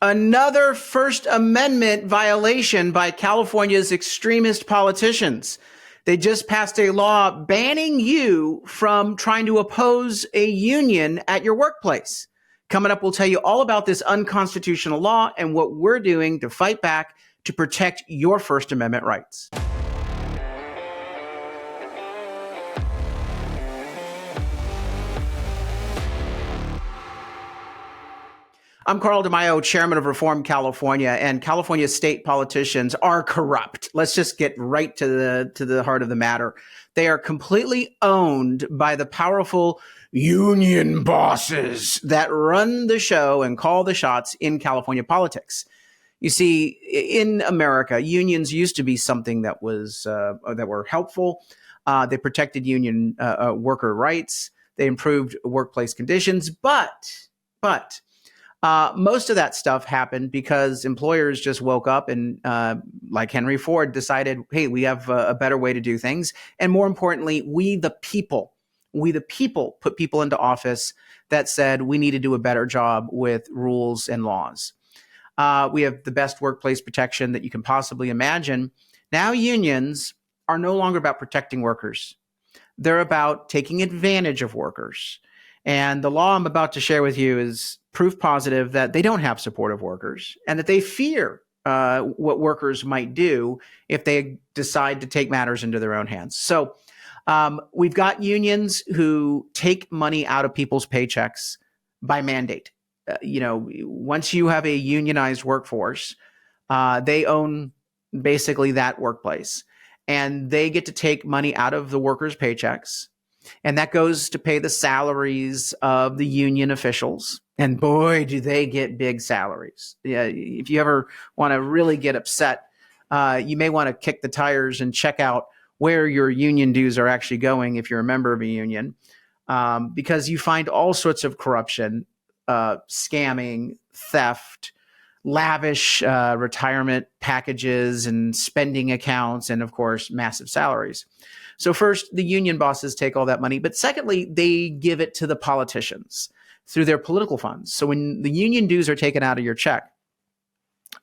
Another First Amendment violation by California's extremist politicians. They just passed a law banning you from trying to oppose a union at your workplace. Coming up, we'll tell you all about this unconstitutional law and what we're doing to fight back to protect your First Amendment rights. I'm Carl DeMaio, chairman of Reform California, and California state politicians are corrupt. Let's just get right to the heart of the matter. They are completely owned by the powerful union bosses that run the show and call the shots in California politics. You see, in America, unions used to be something that were helpful. They protected union worker rights. They improved workplace conditions, but most of that stuff happened because employers just woke up and, like Henry Ford, decided, hey, we have a better way to do things. And more importantly, we the people put people into office that said we need to do a better job with rules and laws. We have the best workplace protection that you can possibly imagine. Now unions are no longer about protecting workers. They're about taking advantage of workers. And the law I'm about to share with you is proof positive that they don't have support of workers and that they fear what workers might do if they decide to take matters into their own hands. So we've got unions who take money out of people's paychecks by mandate. Once you have a unionized workforce, they own basically that workplace, and they get to take money out of the workers' paychecks. And that goes to pay the salaries of the union officials. And boy, do they get big salaries. Yeah, if you ever want to really get upset, you may want to kick the tires and check out where your union dues are actually going if you're a member of a union, because you find all sorts of corruption, scamming, theft, lavish retirement packages and spending accounts, and of course, massive salaries. So first, the union bosses take all that money, but secondly, they give it to the politicians through their political funds. So when the union dues are taken out of your check,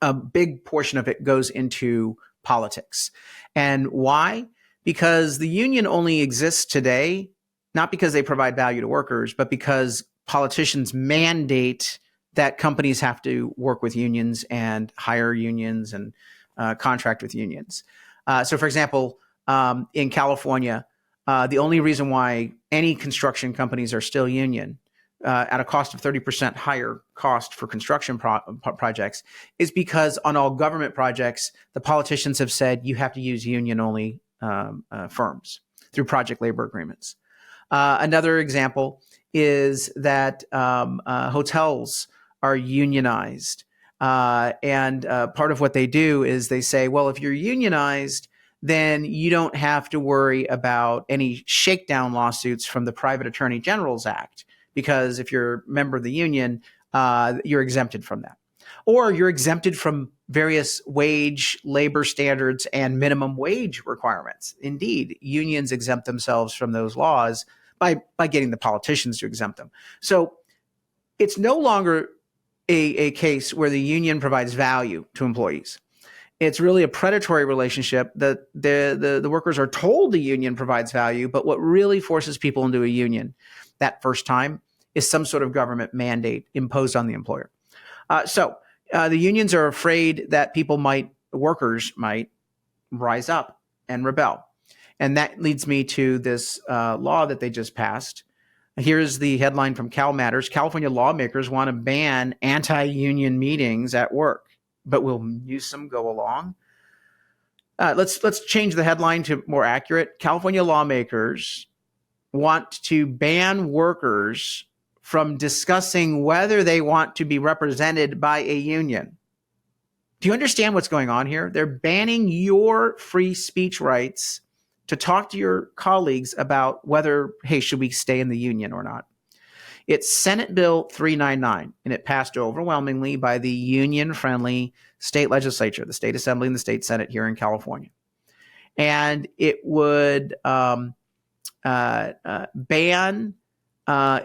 a big portion of it goes into politics. And why? Because the union only exists today, not because they provide value to workers, but because politicians mandate that companies have to work with unions and hire unions and contract with unions. So for example, in California, the only reason why any construction companies are still union at a cost of 30% higher cost for construction projects is because on all government projects, the politicians have said you have to use union-only firms through project labor agreements. Another example is that hotels are unionized. And part of what they do is they say, well, if you're unionized, then you don't have to worry about any shakedown lawsuits from the Private Attorney General's Act, because if you're a member of the union, you're exempted from that. Or you're exempted from various wage, labor standards, and minimum wage requirements. Indeed, unions exempt themselves from those laws by getting the politicians to exempt them. So it's no longer a case where the union provides value to employees. It's really a predatory relationship that the workers are told the union provides value, but what really forces people into a union that first time is some sort of government mandate imposed on the employer. So the unions are afraid that workers might rise up and rebel. And that leads me to this law that they just passed. Here's the headline from Cal Matters. California lawmakers want to ban anti-union meetings at work. But will Newsom go along? Let's change the headline to more accurate. California lawmakers want to ban workers from discussing whether they want to be represented by a union. Do you understand what's going on here? They're banning your free speech rights to talk to your colleagues about whether, hey, should we stay in the union or not? It's Senate Bill 399, and it passed overwhelmingly by the union-friendly state legislature, the state assembly and the state senate here in California. And it would ban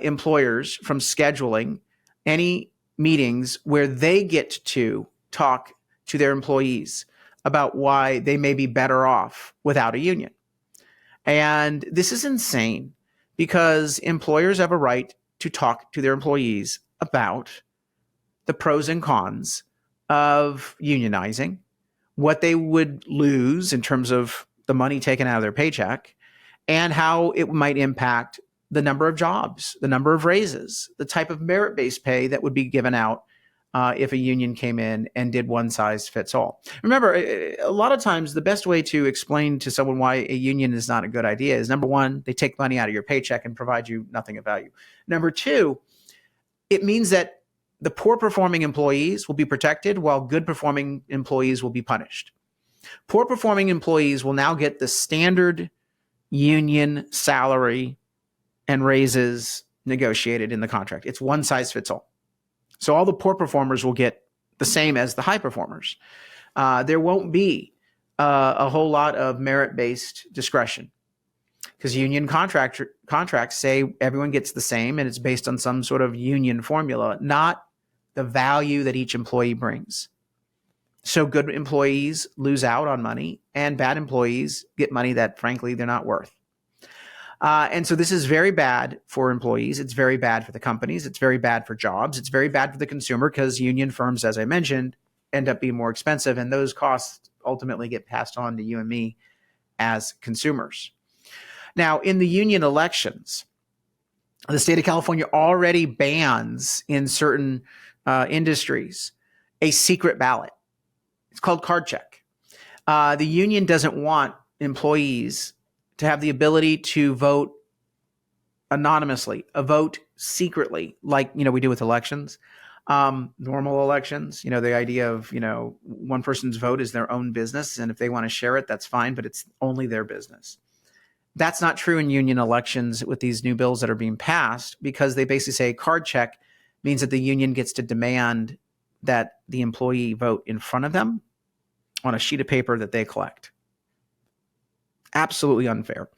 employers from scheduling any meetings where they get to talk to their employees about why they may be better off without a union. And this is insane because employers have a right to talk to their employees about the pros and cons of unionizing, what they would lose in terms of the money taken out of their paycheck, and how it might impact the number of jobs, the number of raises, the type of merit-based pay that would be given out if a union came in and did one size fits all. Remember, a lot of times the best way to explain to someone why a union is not a good idea is, number one, they take money out of your paycheck and provide you nothing of value. Number two, it means that the poor performing employees will be protected while good performing employees will be punished. Poor performing employees will now get the standard union salary and raises negotiated in the contract. It's one size fits all. So all the poor performers will get the same as the high performers. There won't be a whole lot of merit-based discretion because union contracts say everyone gets the same and it's based on some sort of union formula, not the value that each employee brings. So good employees lose out on money and bad employees get money that, frankly, they're not worth. And so this is very bad for employees. It's very bad for the companies. It's very bad for jobs. It's very bad for the consumer because union firms, as I mentioned, end up being more expensive. And those costs ultimately get passed on to you and me as consumers. Now, in the union elections, the state of California already bans in certain industries a secret ballot. It's called card check. The union doesn't want employees to have the ability to vote anonymously, vote secretly, like we do with elections, normal elections. The idea of one person's vote is their own business, and if they want to share it, that's fine, but it's only their business. That's not true in union elections with these new bills that are being passed because they basically say card check means that the union gets to demand that the employee vote in front of them on a sheet of paper that they collect. Absolutely unfair.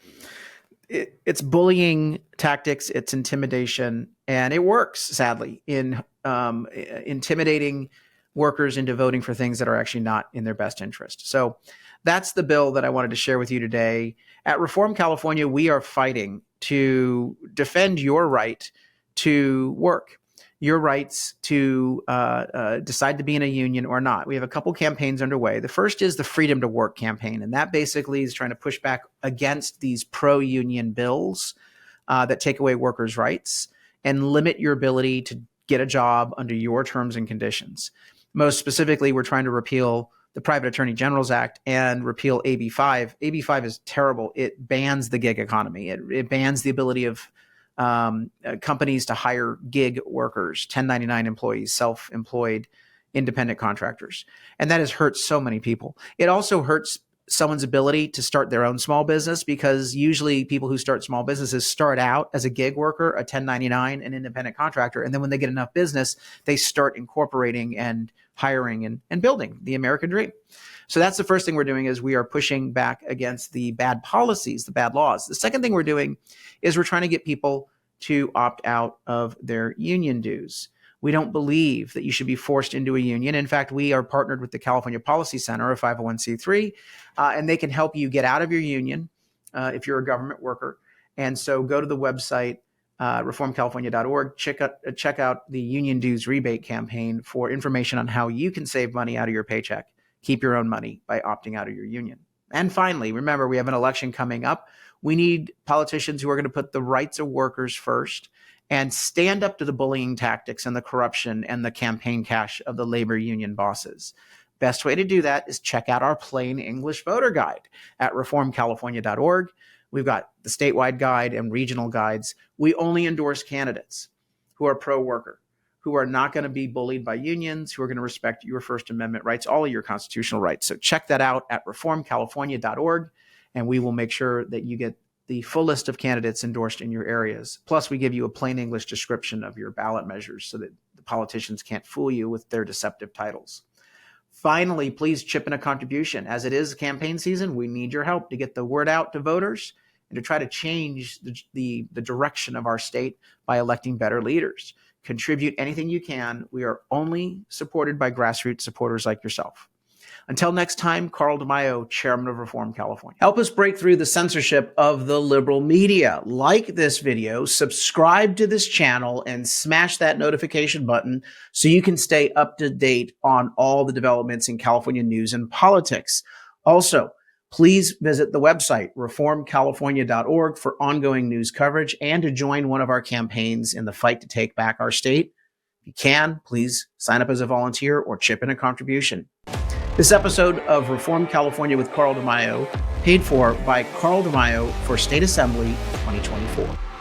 It's bullying tactics, it's intimidation, and it works, sadly, in intimidating workers into voting for things that are actually not in their best interest. So that's the bill that I wanted to share with you today. At Reform California, we are fighting to defend your right to work, your rights to decide to be in a union or not. We have a couple campaigns underway. The first is the Freedom to Work campaign, and that basically is trying to push back against these pro-union bills that take away workers' rights and limit your ability to get a job under your terms and conditions. Most specifically, we're trying to repeal the Private Attorney General's Act and repeal AB 5. AB 5 is terrible. It bans the gig economy. It bans the ability of companies to hire gig workers, 1099 employees, self-employed, independent contractors. And that has hurt so many people. It also hurts someone's ability to start their own small business because usually people who start small businesses start out as a gig worker, a 1099, an independent contractor. And then when they get enough business, they start incorporating and hiring and building the American dream. So that's the first thing we're doing is we are pushing back against the bad policies, the bad laws. The second thing we're doing is we're trying to get people to opt out of their union dues. We don't believe that you should be forced into a union. In fact, we are partnered with the California Policy Center, a 501c3, and they can help you get out of your union if you're a government worker. And so go to the website, reformcalifornia.org, check out the union dues rebate campaign for information on how you can save money out of your paycheck. Keep your own money by opting out of your union. And finally, remember, we have an election coming up. We need politicians who are going to put the rights of workers first and stand up to the bullying tactics and the corruption and the campaign cash of the labor union bosses. Best way to do that is check out our plain English voter guide at reformcalifornia.org. We've got the statewide guide and regional guides. We only endorse candidates who are pro-worker, who are not going to be bullied by unions, who are going to respect your First Amendment rights, all of your constitutional rights. So check that out at reformcalifornia.org, and we will make sure that you get the full list of candidates endorsed in your areas. Plus, we give you a plain English description of your ballot measures so that the politicians can't fool you with their deceptive titles. Finally, please chip in a contribution. As it is campaign season, we need your help to get the word out to voters and to try to change the direction of our state by electing better leaders. contribute anything you can. We are only supported by grassroots supporters like yourself. Until next time, Carl DeMaio, Chairman of Reform California. Help us break through the censorship of the liberal media. Like this video, subscribe to this channel, and smash that notification button so you can stay up to date on all the developments in California news and politics. Also, please visit the website, reformcalifornia.org, for ongoing news coverage and to join one of our campaigns in the fight to take back our state. If you can, please sign up as a volunteer or chip in a contribution. This episode of Reform California with Carl DeMaio, paid for by Carl DeMaio for State Assembly 2024.